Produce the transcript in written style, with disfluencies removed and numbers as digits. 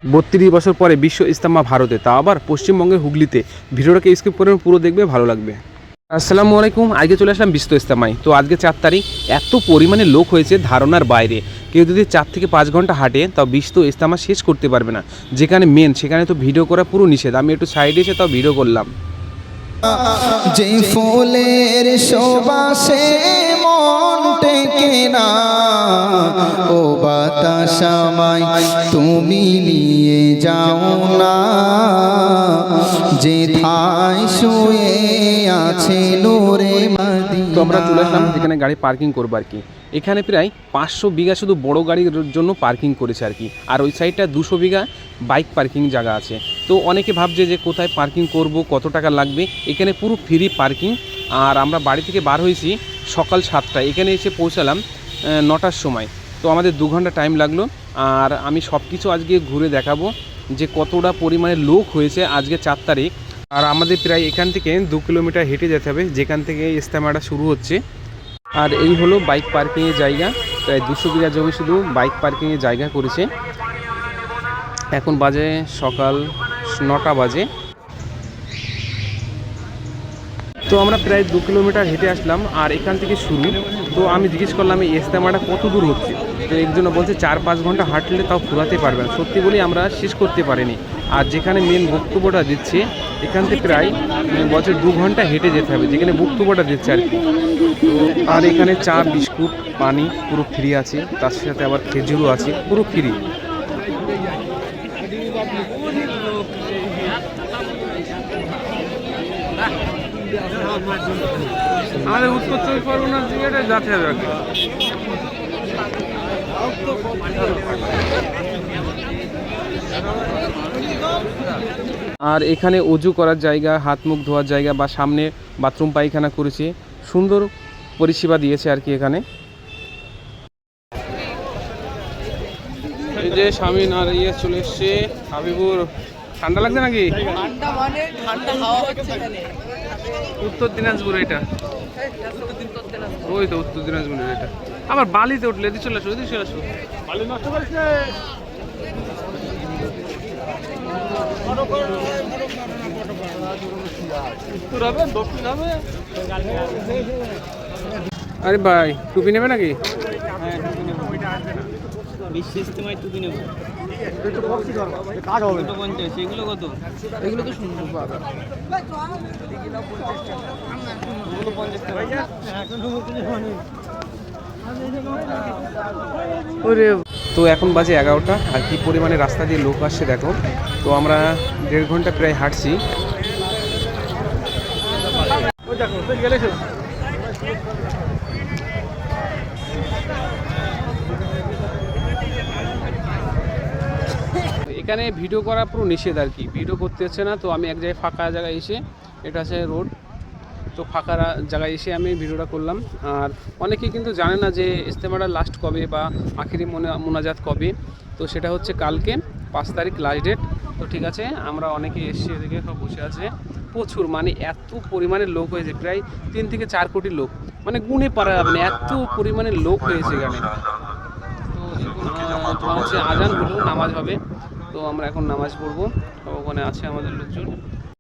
32 বছর পরে বিশ্ব ইজতেমা ভারতে, তা আবার পশ্চিমবঙ্গের হুগলিতে। ভিডিওটাকে স্কিপ করে পুরো দেখবে, ভালো লাগবে। আসসালামু আলাইকুম। আজকে চলে আসলাম বিশ্ব ইজতেমায়। তো আজকে 4 তারিখ, এত পরিমাণে লোক হয়েছে ধারণার বাইরে। কেউ যদি 4 থেকে 5 ঘন্টা হাঁটে তাও বিশ্ব ইজতেমা শেষ করতে পারবে না। যেখানে মেন সেখানে তো ভিডিও করা পুরো নিষেধ। আমি একটু সাইডে এসে তাও ভিডিও করলাম। যে ফুলের শোভাসে মন টেকে না, ও বাতাস আমায় তুমি নিয়ে যাও না, যে ঠাই শুয়ে আছে নূরে মদিনা। তো আমরা চলে আসলাম যেখানে গাড়ি পার্কিং করবো আর কি। এখানে প্রায় 500 বিঘা শুধু বড় গাড়ির জন্য পার্কিং করেছে আর কি। আর ওই সাইডটা 200 বিঘা বাইক পার্কিং জায়গা আছে। তো অনেকে ভাবছে যে কোথায় পার্কিং করব, কত টাকা লাগবে। এখানে পুরো ফ্রি পার্কিং। আর আমরা বাড়ি থেকে বার হয়েছি সকাল 7টায়, এখানে এসে পৌঁছালাম 9টার সময়। তো আমাদের 2 ঘন্টা টাইম লাগলো। আর আমি সব কিছু আজকে ঘুরে দেখাবো যে কতটা পরিমাণে লোক হয়েছে আজকে 4 তারিখ। আর আমাদের প্রায় এখান থেকে 2 কিলোমিটার হেঁটে যেতে হবে যেখান থেকে ইজতেমাটা শুরু হচ্ছে। আর এই হলো বাইক পার্কিংয়ের জায়গা। প্রায় 200 বিঘা জমি শুধু বাইক পার্কিংয়ের জায়গা করেছে। এখন বাজে সকাল 9টা বাজে। তো আমরা প্রায় 2 কিলোমিটার হেঁটে আসলাম আর এখান থেকে শুরু। তো আমি জিজ্ঞেস করলাম এই ইজতেমাটা কত দূর হচ্ছে। তো একজন বলছে 4-5 ঘন্টা হাঁটলে তাও ফুরাতে পারবে না। সত্যি বলি আমরা শেষ করতে পারিনি। আর যেখানে মেন বক্তব্যটা দিচ্ছে এখান থেকে প্রায় বছর 2 ঘন্টা হেঁটে যেতে হবে যেখানে বক্তব্যটা দিচ্ছে আর কি। আর এখানে চা, বিস্কুট, পানি পুরো ফ্রি আছে, তার সাথে আবার খেজুরও আছে, পুরো ফ্রি। আমাদের উত্তর 24 পরগনার দিকে যেতে হবে আগে। আর এখানে অজু করার জায়গা, হাত মুখ ধোয়ার জায়গা বা সামনে বাথরুম পায়খানা করেছে, সুন্দর পরিষেবা দিয়েছে আর কি এখানে। এই যে স্বামীন আর ইয়ে চলে এসছে হাবিবুর। ঠান্ডা লাগছে নাকি? ঠান্ডা মানে ঠান্ডা হাওয়া হচ্ছে এখানে। উত্তর দিনাজপুর এটা। ওই তো উত্তর দিনাজপুরের এটা। আবার বালিতে উঠলে এদিকে চলে আসো, এদিকে চলে আসো। বালি নষ্ট করিস না। আরে ভাই টুপি নেবে নাকি? এগুলো কত? এগুলো তো সুন্দর পাবে। তো এখন বাজে 11টা। আর কি পরিমাণে রাস্তা দিয়ে লোক আসছে দেখো। তো আমরা 1.5 ঘন্টা প্রায় হাঁটছি। এখানে ভিডিও করা পুরো নিষেধ আর কি, ভিডিও করতে হচ্ছে না। তো আমি এক জায়গায় ফাঁকা জায়গায় এসে, এটা আছে রোড, তো ফাঁকা জায়গায় এসে আমি ভিডিওটা করলাম। আর অনেকেই কিন্তু জানে না যে ইজতেমাটা লাস্ট কবে বা আখিরি মোনাজাত কবে। তো সেটা হচ্ছে কালকে 5 তারিখ লাস্ট ডেট। তো ঠিক আছে, আমরা অনেকে এসে এদিকে সব বসে আছে। প্রচুর মানে এত পরিমাণে লোক হয়েছে, প্রায় 3 থেকে 4 কোটি লোক, মানে গুণে পারা যাবে না, এত পরিমাণে লোক হয়েছে এখানে। তো এখন হচ্ছে আজান হলো, নামাজ হবে। তো আমরা এখন নামাজ পড়বো। তো ওখানে আছে আমাদের লোকজন।